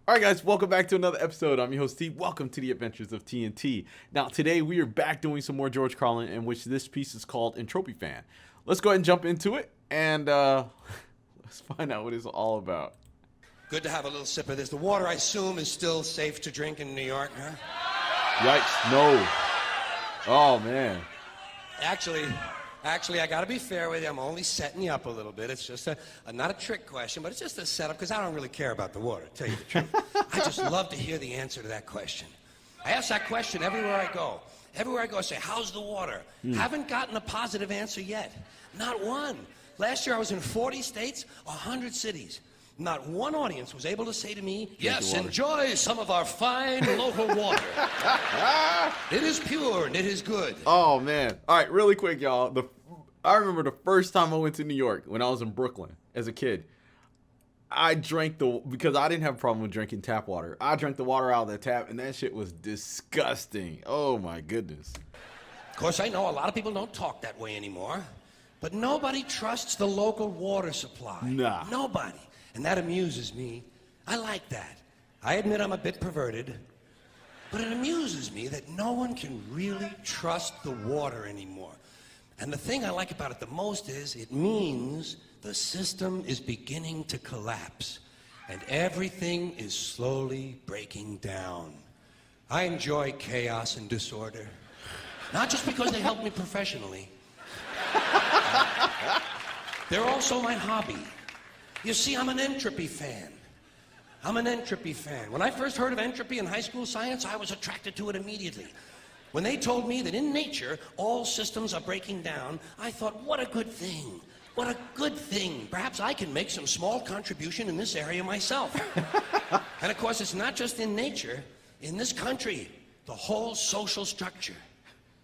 All right, guys, welcome back to another episode. I'm your host, T. Welcome to the Adventures of TNT. Now, today we are back doing some more George Carlin, in which this piece is called Entropy Fan. Let's go ahead and jump into it, and let's find out what it's all about. Good to have a little sip of this. The water, I assume, is still safe to drink in New York, huh? Yikes, no. Oh, man. Actually, I gotta be fair with you. I'm only setting you up a little bit. It's just not a trick question, but it's just a setup because I don't really care about the water, to tell you the truth. I just love to hear the answer to that question. I ask that question everywhere I go. Everywhere I go, I say, how's the water? Haven't gotten a positive answer yet. Not one. Last year I was in 40 states, 100 cities. Not one audience was able to say to me, yes, enjoy some of our fine local water. It is pure and it is good. Oh, man. All right, really quick, y'all. I remember the first time I went to New York when I was in Brooklyn as a kid. I drank because I didn't have a problem with drinking tap water. I drank the water out of the tap, and that shit was disgusting. Oh, my goodness. Of course, I know a lot of people don't talk that way anymore, but nobody trusts the local water supply. Nah. Nobody. And that amuses me. I like that. I admit I'm a bit perverted, but it amuses me that no one can really trust the water anymore. And the thing I like about it the most is it means the system is beginning to collapse and everything is slowly breaking down. I enjoy chaos and disorder, not just because they help me professionally. They're also my hobby. You see, I'm an entropy fan. I'm an entropy fan. When I first heard of entropy in high school science, I was attracted to it immediately. When they told me that in nature, all systems are breaking down, I thought, what a good thing. What a good thing. Perhaps I can make some small contribution in this area myself. And of course, it's not just in nature. In this country, the whole social structure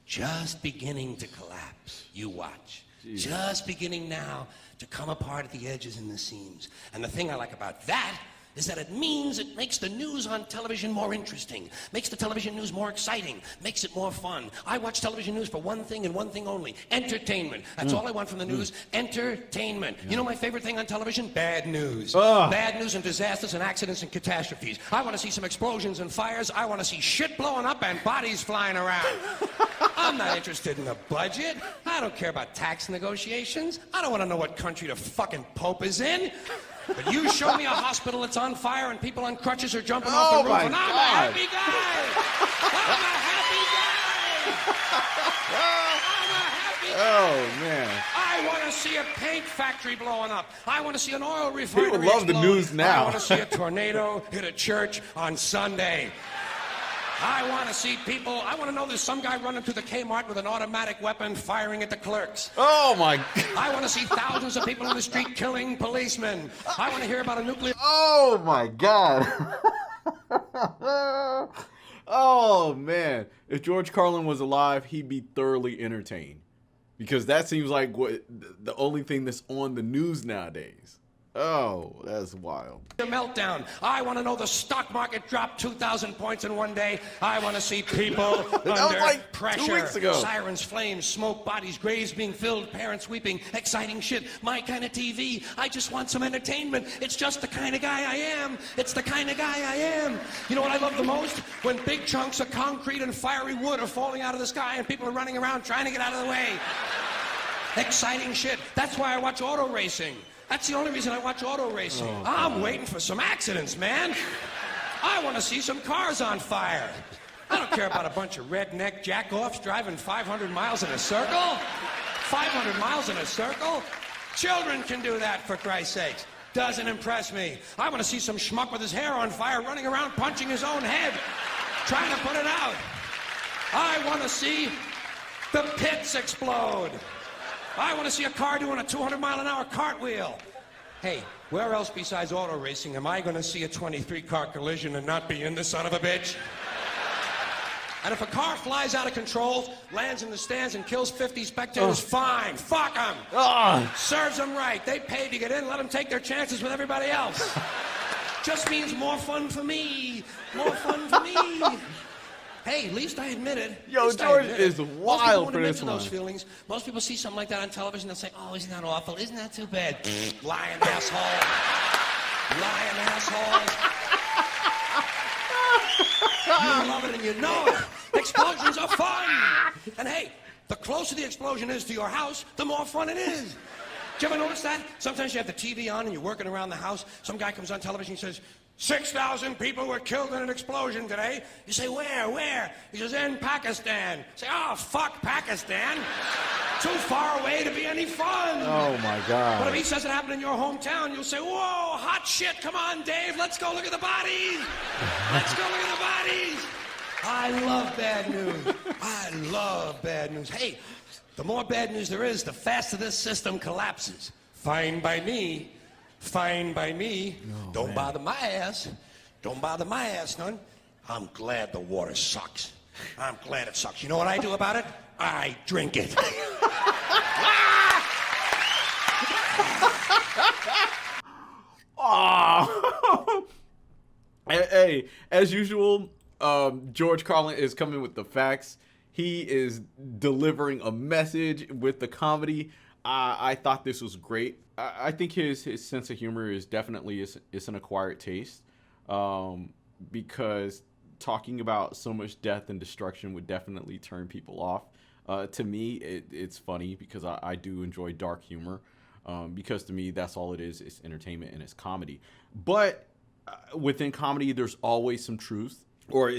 just beginning to collapse. You watch. Jeez. Just beginning now to come apart at the edges and the seams. And the thing I like about that is that it means it makes the news on television more interesting, makes the television news more exciting, makes it more fun. I watch television news for one thing and one thing only, entertainment. That's all I want from the news, entertainment. You know my favorite thing on television? Bad news. Bad news and disasters and accidents and catastrophes. I want to see some explosions and fires. I want to see shit blowing up and bodies flying around. I'm not interested in the budget. I don't care about tax negotiations. I don't want to know what country the fucking Pope is in. But you show me a hospital that's on fire and people on crutches are jumping off the roof, and I'm a happy guy. I'm a happy guy. I'm a happy guy. Oh, man. I want to see a paint factory blowing up. I want to see an oil refinery People love explode. the news now. I want to see a tornado hit a church on Sunday. I want to see people, I want to know there's some guy running through the Kmart with an automatic weapon firing at the clerks. Oh, my God. I want to see thousands of people in the street killing policemen. I want to hear about a nuclear... Oh, my God. Oh, man. If George Carlin was alive, he'd be thoroughly entertained. Because that seems like the only thing that's on the news nowadays. Oh, that's wild. Meltdown. I want to know the stock market dropped 2,000 points in one day. I want to see people under like pressure. 2 weeks ago. Sirens, flames, smoke, bodies, graves being filled, parents weeping, exciting shit. My kind of TV. I just want some entertainment. It's just the kind of guy I am. It's the kind of guy I am. You know what I love the most? When big chunks of concrete and fiery wood are falling out of the sky and people are running around trying to get out of the way. Exciting shit. That's why I watch auto racing. That's the only reason I watch auto racing. Oh, I'm waiting for some accidents, man. I want to see some cars on fire. I don't care about a bunch of redneck jack-offs driving 500 miles in a circle. 500 miles in a circle? Children can do that, for Christ's sakes. Doesn't impress me. I want to see some schmuck with his hair on fire running around punching his own head, trying to put it out. I want to see the pits explode. I want to see a car doing a 200-mile-an-hour cartwheel. Hey, where else besides auto racing am I going to see a 23-car collision and not be in the son of a bitch? And if a car flies out of control, lands in the stands and kills 50 spectators, fine. Fuck them. Serves them right. They paid to get in. Let them take their chances with everybody else. Just means more fun for me. More fun for me. Hey, at least I admit it. Yo, George is wild for this one. Those feelings. Most people see something like that on television, they'll say, oh, isn't that awful? Isn't that too bad? Lying asshole. Lying asshole. you know it. Explosions are fun. And hey, the closer the explosion is to your house, the more fun it is. Did you ever notice that? Sometimes you have the TV on and you're working around the house. Some guy comes on television and says, 6,000 people were killed in an explosion today. You say, where? He says, in Pakistan. You say, oh, fuck Pakistan. Too far away to be any fun. Oh, my God. But if he says it happened in your hometown, you'll say, whoa, hot shit, come on, Dave, let's go look at the bodies. Let's go look at the bodies. I love bad news. I love bad news. Hey, the more bad news there is, the faster this system collapses. Fine by me. Fine by me. Oh, Don't man. bother my ass. Don't bother my ass none. I'm glad the water sucks. I'm glad it sucks. You know what I do about it? I drink it. Oh. Hey, as usual, George Carlin is coming with the facts. He is delivering a message with the comedy. I thought this was great. I think his sense of humor is definitely is an acquired taste, because talking about so much death and destruction would definitely turn people off. To me, it's funny because I do enjoy dark humor, because to me that's all it is. It's entertainment and it's comedy. But within comedy, there's always some truth, or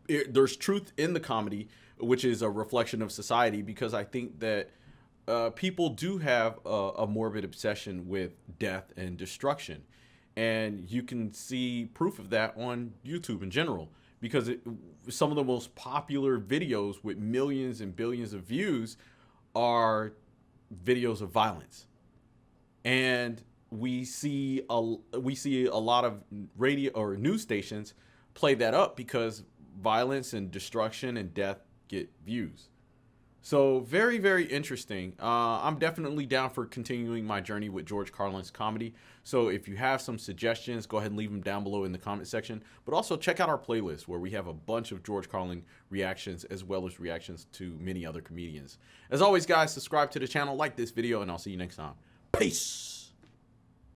there's truth in the comedy, which is a reflection of society, because I think that people do have a morbid obsession with death and destruction. And you can see proof of that on YouTube in general, because some of the most popular videos with millions and billions of views are videos of violence. And we see a lot of radio or news stations play that up because violence and destruction and death get views. So very, very interesting. I'm definitely down for continuing my journey with George Carlin's comedy. So if you have some suggestions, go ahead and leave them down below in the comment section. But also check out our playlist where we have a bunch of George Carlin reactions as well as reactions to many other comedians. As always, guys, subscribe to the channel, like this video, and I'll see you next time. Peace.